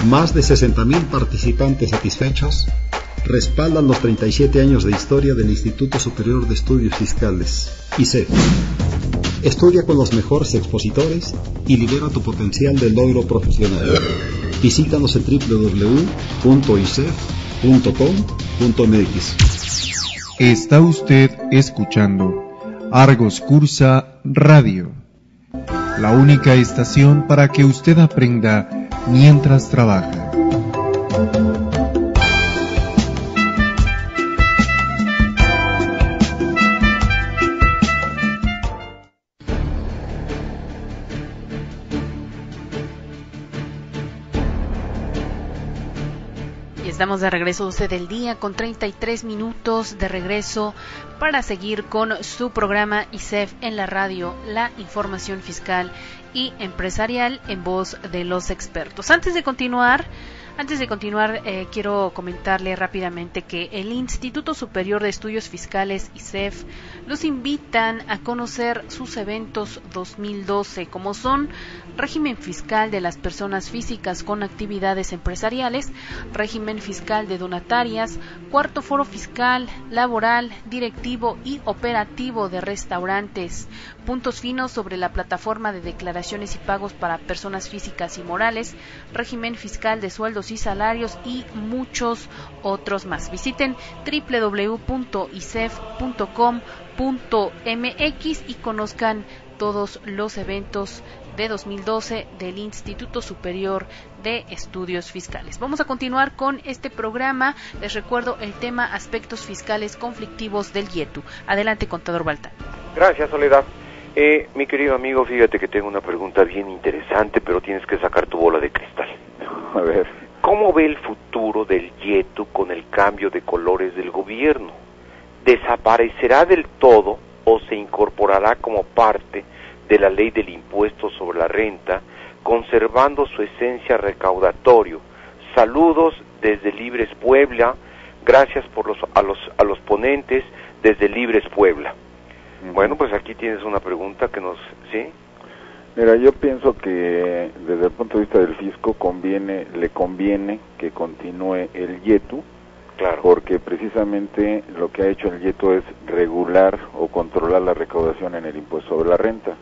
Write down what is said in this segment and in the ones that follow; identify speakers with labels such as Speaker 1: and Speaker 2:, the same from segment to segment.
Speaker 1: Más de 60,000 participantes satisfechos respaldan los 37 años de historia del Instituto Superior de Estudios Fiscales, ISEF. Estudia con los mejores expositores y libera tu potencial de logro profesional. Visítanos en www.isef.com.mx.
Speaker 2: Está usted escuchando Argos Cursa Radio, la única estación para que usted aprenda mientras trabaja.
Speaker 3: Estamos de regreso, 12 del día con 33 minutos de regreso para seguir con su programa ISEF en la radio, la información fiscal y empresarial en voz de los expertos. Antes de continuar, quiero comentarle rápidamente que el Instituto Superior de Estudios Fiscales, ISEF, los invitan a conocer sus eventos 2012, como son régimen fiscal de las personas físicas con actividades empresariales, régimen fiscal de donatarias, cuarto foro fiscal, laboral, directivo y operativo de restaurantes, puntos finos sobre la plataforma de declaraciones y pagos para personas físicas y morales, régimen fiscal de sueldos y salarios y muchos otros más. Visiten www.isef.com.mx y conozcan todos los eventos de 2012 del Instituto Superior de Estudios Fiscales. Vamos a continuar con este programa. Les recuerdo el tema aspectos fiscales conflictivos del IETU. Adelante, contador Balta.
Speaker 4: Gracias, Soledad. Mi querido amigo, fíjate que tengo una pregunta bien interesante, pero tienes que sacar tu bola de cristal.
Speaker 5: A ver.
Speaker 4: ¿Cómo ve el futuro del IETU con el cambio de colores del gobierno? ¿Desaparecerá del todo o se incorporará como parte de la ley del impuesto sobre la renta, conservando su esencia recaudatorio? Saludos desde Libres Puebla. Gracias a los ponentes desde Libres Puebla. Bueno, pues aquí tienes una pregunta que nos... ¿Sí?
Speaker 5: Mira, yo pienso que desde el punto de vista del fisco le conviene que continúe el IETU,
Speaker 4: claro,
Speaker 5: porque precisamente lo que ha hecho el IETU es regular o controlar la recaudación en el impuesto sobre la renta.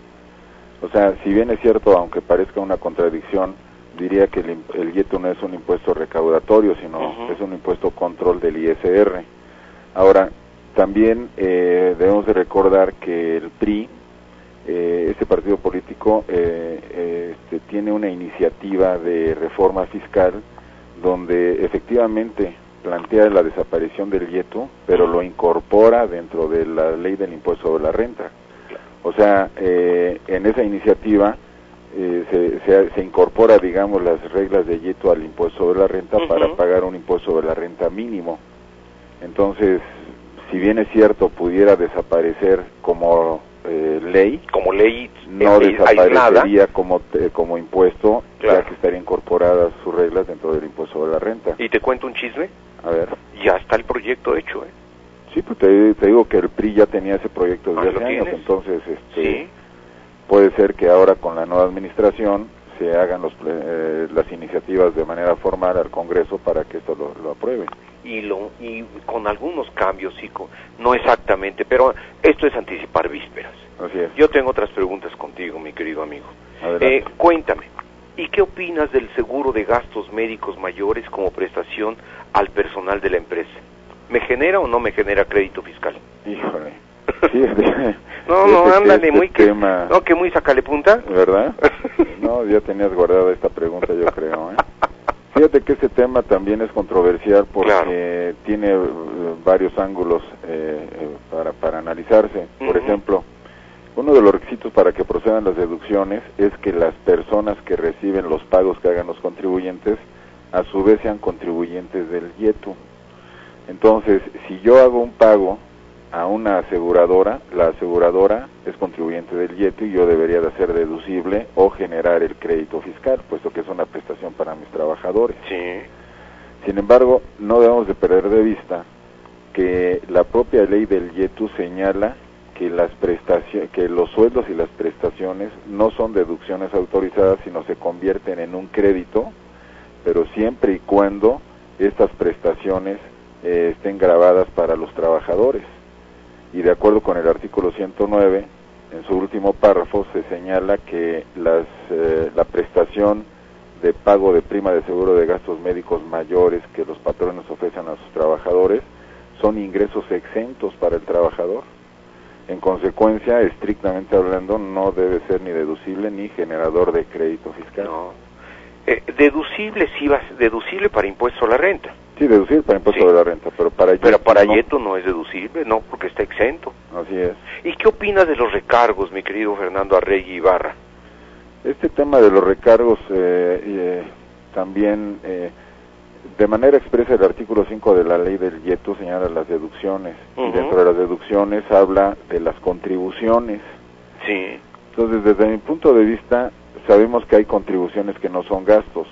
Speaker 5: O sea, si bien es cierto, aunque parezca una contradicción, diría que el IETU no es un impuesto recaudatorio, sino es un impuesto control del ISR. Ahora, también debemos de recordar que el PRI, este partido político, tiene una iniciativa de reforma fiscal donde efectivamente plantea la desaparición del IETU, pero lo incorpora dentro de la ley del impuesto sobre la renta. O sea, en esa iniciativa se incorpora, digamos, las reglas de IETU al impuesto sobre la renta para pagar un impuesto sobre la renta mínimo. Entonces, si bien es cierto, pudiera desaparecer como ley, no desaparecería como impuesto, claro, ya que estaría incorporadas sus reglas dentro del impuesto sobre la renta.
Speaker 4: ¿Y te cuento un chisme?
Speaker 5: A ver.
Speaker 4: Ya está el proyecto hecho,
Speaker 5: Sí, pues te digo que el PRI ya tenía ese proyecto desde hace años, entonces
Speaker 4: ¿sí?
Speaker 5: Puede ser que ahora con la nueva administración se hagan las iniciativas de manera formal al Congreso para que esto lo apruebe.
Speaker 4: Y con algunos cambios, sí, no exactamente, pero esto es anticipar vísperas.
Speaker 5: Así es.
Speaker 4: Yo tengo otras preguntas contigo, mi querido amigo. Cuéntame, ¿y qué opinas del seguro de gastos médicos mayores como prestación al personal de la empresa? ¿Me genera o no me genera crédito fiscal?
Speaker 5: Híjole. Sí,
Speaker 4: ándale,
Speaker 5: tema...
Speaker 4: que muy sacale punta.
Speaker 5: ¿Verdad? No, ya tenías guardada esta pregunta, yo creo, Fíjate que este tema también es controversial porque claro, tiene varios ángulos para analizarse. Por ejemplo, uno de los requisitos para que procedan las deducciones es que las personas que reciben los pagos que hagan los contribuyentes, a su vez sean contribuyentes del IETU. Entonces, si yo hago un pago a una aseguradora, la aseguradora es contribuyente del IETU y yo debería de hacer deducible o generar el crédito fiscal, puesto que es una prestación para mis trabajadores.
Speaker 4: Sí.
Speaker 5: Sin embargo, no debemos de perder de vista que la propia ley del IETU señala que que los sueldos y las prestaciones no son deducciones autorizadas, sino se convierten en un crédito pero siempre y cuando estas prestaciones estén grabadas para los trabajadores. Y de acuerdo con el artículo 109, en su último párrafo se señala que la prestación de pago de prima de seguro de gastos médicos mayores que los patrones ofrecen a sus trabajadores son ingresos exentos para el trabajador. En consecuencia, estrictamente hablando, no debe ser ni deducible ni generador de crédito fiscal.
Speaker 4: No. Deducible, sí va, deducible para impuesto a la renta.
Speaker 5: Sí, deducible para impuesto de la renta, pero para
Speaker 4: YETU no es deducible, no, porque está exento.
Speaker 5: Así es.
Speaker 4: ¿Y qué opinas de los recargos, mi querido Fernando Arregui Ibarra?
Speaker 5: Este tema de los recargos también, de manera expresa, el artículo 5 de la ley del YETU señala las deducciones, y dentro de las deducciones habla de las contribuciones.
Speaker 4: Sí.
Speaker 5: Entonces, desde mi punto de vista, sabemos que hay contribuciones que no son gastos.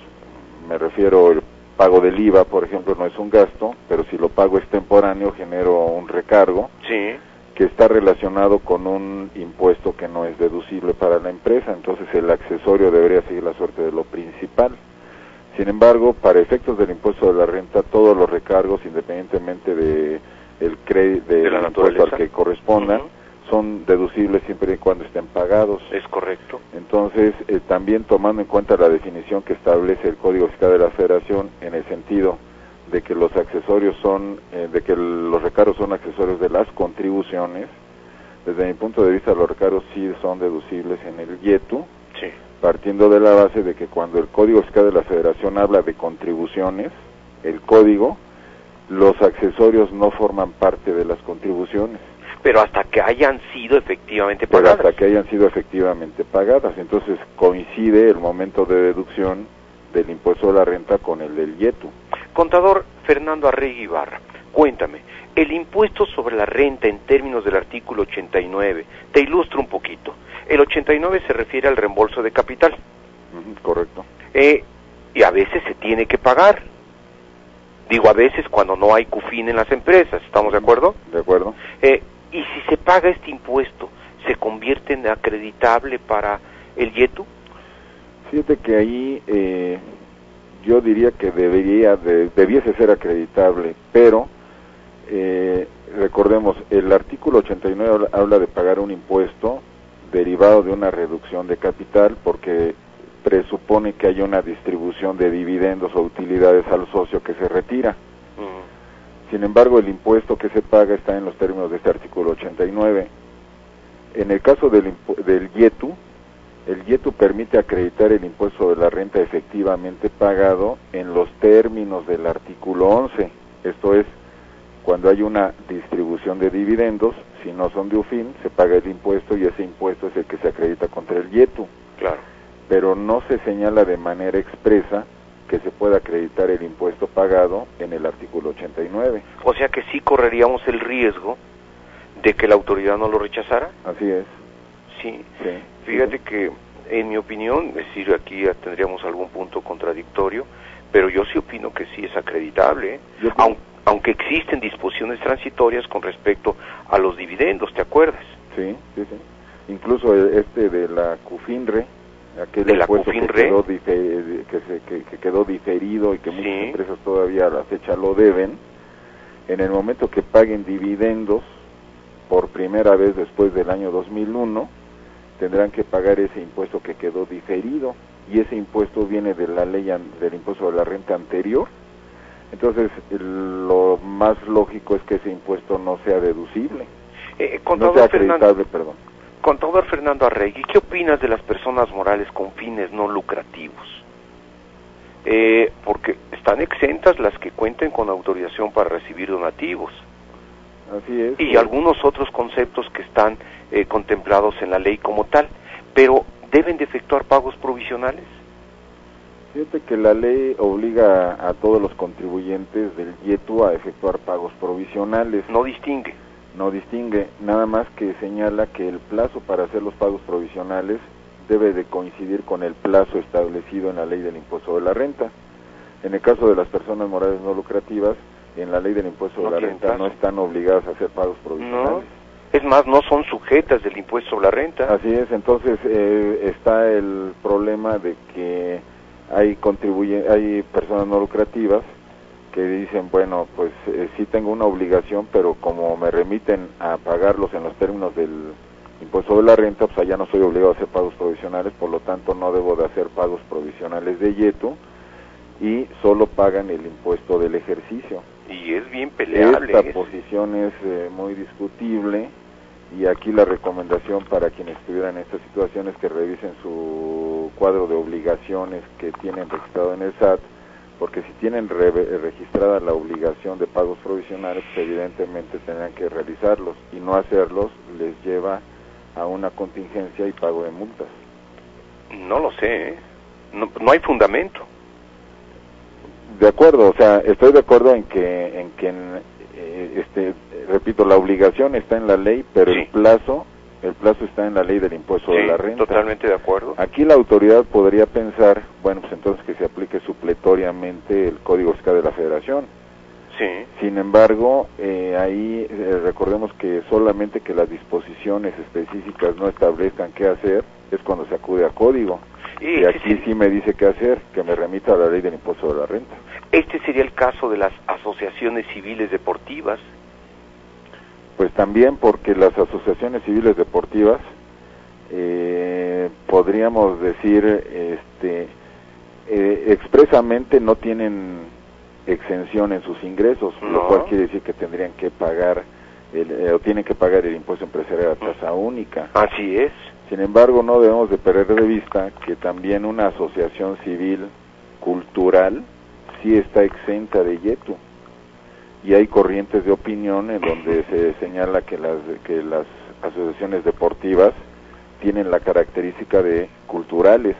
Speaker 5: Me refiero, el pago del IVA, por ejemplo, no es un gasto, pero si lo pago extemporáneo, genero un recargo.
Speaker 4: Sí.
Speaker 5: Que está relacionado con un impuesto que no es deducible para la empresa, entonces el accesorio debería seguir la suerte de lo principal. Sin embargo, para efectos del impuesto de la renta, todos los recargos, independientemente del impuesto al que correspondan, son deducibles siempre y cuando estén pagados.
Speaker 4: Es correcto.
Speaker 5: Entonces, también tomando en cuenta la definición que establece el Código Fiscal de la Federación, en el sentido de que los accesorios son, de que los recargos son accesorios de las contribuciones, desde mi punto de vista los recargos sí son deducibles en el YETU,
Speaker 4: sí,
Speaker 5: partiendo de la base de que cuando el Código Fiscal de la Federación habla de contribuciones, el código, los accesorios no forman parte de las contribuciones.
Speaker 4: Pero hasta que hayan sido efectivamente pagadas.
Speaker 5: Pero hasta que hayan sido efectivamente pagadas, entonces coincide el momento de deducción del impuesto de la renta con el del YETU.
Speaker 4: Contador Fernando Arregui Ibarra, cuéntame, el impuesto sobre la renta en términos del artículo 89, te ilustro un poquito. El 89 se refiere al reembolso de capital.
Speaker 5: Correcto.
Speaker 4: Y a veces se tiene que pagar. Digo, a veces cuando no hay CUFIN en las empresas, ¿estamos de acuerdo?
Speaker 5: De acuerdo.
Speaker 4: Y si se paga este impuesto, ¿se convierte en acreditable para el YETU?
Speaker 5: Fíjate que ahí yo diría que debiese ser acreditable, pero recordemos, el artículo 89 habla de pagar un impuesto derivado de una reducción de capital porque presupone que hay una distribución de dividendos o utilidades al socio que se retira. Sin embargo, el impuesto que se paga está en los términos de este artículo 89. En el caso del YETU, el YETU permite acreditar el impuesto de la renta efectivamente pagado en los términos del artículo 11. Esto es, cuando hay una distribución de dividendos, si no son de UFIN, se paga el impuesto y ese impuesto es el que se acredita contra el YETU.
Speaker 4: Claro.
Speaker 5: Pero no se señala de manera expresa que se pueda acreditar el impuesto pagado en el artículo 89.
Speaker 4: O sea que sí correríamos el riesgo de que la autoridad no lo rechazara.
Speaker 5: Así es.
Speaker 4: Sí. Fíjate que, en mi opinión, es decir, aquí ya tendríamos algún punto contradictorio, pero yo sí opino que sí es acreditable, aunque existen disposiciones transitorias con respecto a los dividendos, ¿te acuerdas?
Speaker 5: Sí. Incluso de la CUFINRE, aquel
Speaker 4: de
Speaker 5: impuesto
Speaker 4: la CUFINRE,
Speaker 5: que quedó diferido y que muchas empresas todavía a la fecha lo deben, en el momento que paguen dividendos por primera vez después del año 2001, tendrán que pagar ese impuesto que quedó diferido, y ese impuesto viene de la ley del impuesto de la renta anterior. Entonces, lo más lógico es que ese impuesto no sea deducible, no sea acreditable, perdón.
Speaker 4: Contador Fernando Arregui, ¿qué opinas de las personas morales con fines no lucrativos? Porque están exentas las que cuenten con autorización para recibir donativos.
Speaker 5: Así es.
Speaker 4: Y algunos otros conceptos que están contemplados en la ley como tal, pero ¿deben de efectuar pagos provisionales?
Speaker 5: Fíjate que la ley obliga a todos los contribuyentes del YETU a efectuar pagos provisionales.
Speaker 4: No distingue.
Speaker 5: No distingue, nada más que señala que el plazo para hacer los pagos provisionales debe de coincidir con el plazo establecido en la ley del impuesto de la renta. En el caso de las personas morales no lucrativas, en la ley del impuesto de la renta no están obligadas a hacer pagos provisionales.
Speaker 4: No, es más, no son sujetas del impuesto sobre la renta.
Speaker 5: Así es, entonces está el problema de que hay personas no lucrativas que dicen, bueno, pues sí tengo una obligación, pero como me remiten a pagarlos en los términos del impuesto de la renta, pues allá no soy obligado a hacer pagos provisionales, por lo tanto no debo de hacer pagos provisionales de YETU, y solo pagan el impuesto del ejercicio.
Speaker 4: Y es bien peleable.
Speaker 5: Esta posición es muy discutible, y aquí la recomendación para quienes estuvieran en esta situación es que revisen su cuadro de obligaciones que tienen registrado en el SAT, porque si tienen registrada la obligación de pagos provisionales, pues evidentemente tendrán que realizarlos, y no hacerlos les lleva a una contingencia y pago de multas.
Speaker 4: No lo sé, no hay fundamento.
Speaker 5: De acuerdo, o sea, estoy de acuerdo en que repito, la obligación está en la ley, pero sí, el plazo está en la ley del impuesto de la renta.
Speaker 4: Totalmente de acuerdo.
Speaker 5: Aquí la autoridad podría pensar, bueno, pues entonces que se aplique supletoriamente el Código Fiscal de la Federación.
Speaker 4: Sí.
Speaker 5: Sin embargo, ahí recordemos que solamente que las disposiciones específicas no establezcan qué hacer es cuando se acude a código. Y aquí sí me dice qué hacer, que me remita a la ley del impuesto de la renta.
Speaker 4: Este sería el caso de las asociaciones civiles deportivas.
Speaker 5: Pues también, porque las asociaciones civiles deportivas, podríamos decir, expresamente no tienen exención en sus ingresos, lo cual quiere decir que tendrían que pagar, o tienen que pagar el impuesto empresarial a tasa única.
Speaker 4: Así es.
Speaker 5: Sin embargo, no debemos de perder de vista que también una asociación civil cultural sí está exenta de YETU. Y hay corrientes de opinión en donde se señala que las asociaciones deportivas tienen la característica de culturales,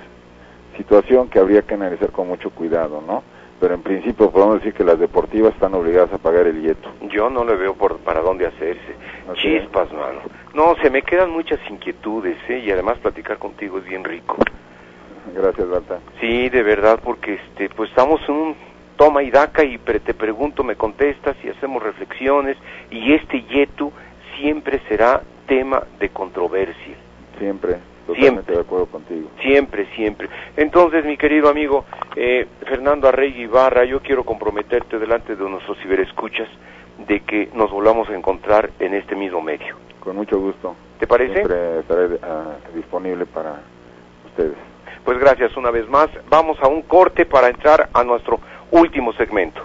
Speaker 5: situación que habría que analizar con mucho cuidado, ¿no? Pero en principio podemos decir que las deportivas están obligadas a pagar el YETU.
Speaker 4: Yo no le veo para dónde hacerse. Okay. Chispas, mano. No, se me quedan muchas inquietudes, y además platicar contigo es bien rico.
Speaker 5: Gracias, Balta.
Speaker 4: Sí, de verdad, porque pues estamos en un toma y daca, y te pregunto, me contestas y hacemos reflexiones, y este YETU siempre será tema de controversia.
Speaker 5: Siempre. Totalmente de acuerdo contigo.
Speaker 4: Siempre. Entonces, mi querido amigo Fernando Arregui Ibarra, yo quiero comprometerte delante de nuestros ciberescuchas de que nos volvamos a encontrar en este mismo medio.
Speaker 5: Con mucho gusto.
Speaker 4: ¿Te parece?
Speaker 5: Siempre estaré disponible para ustedes.
Speaker 4: Pues gracias una vez más. Vamos a un corte para entrar a nuestro último segmento.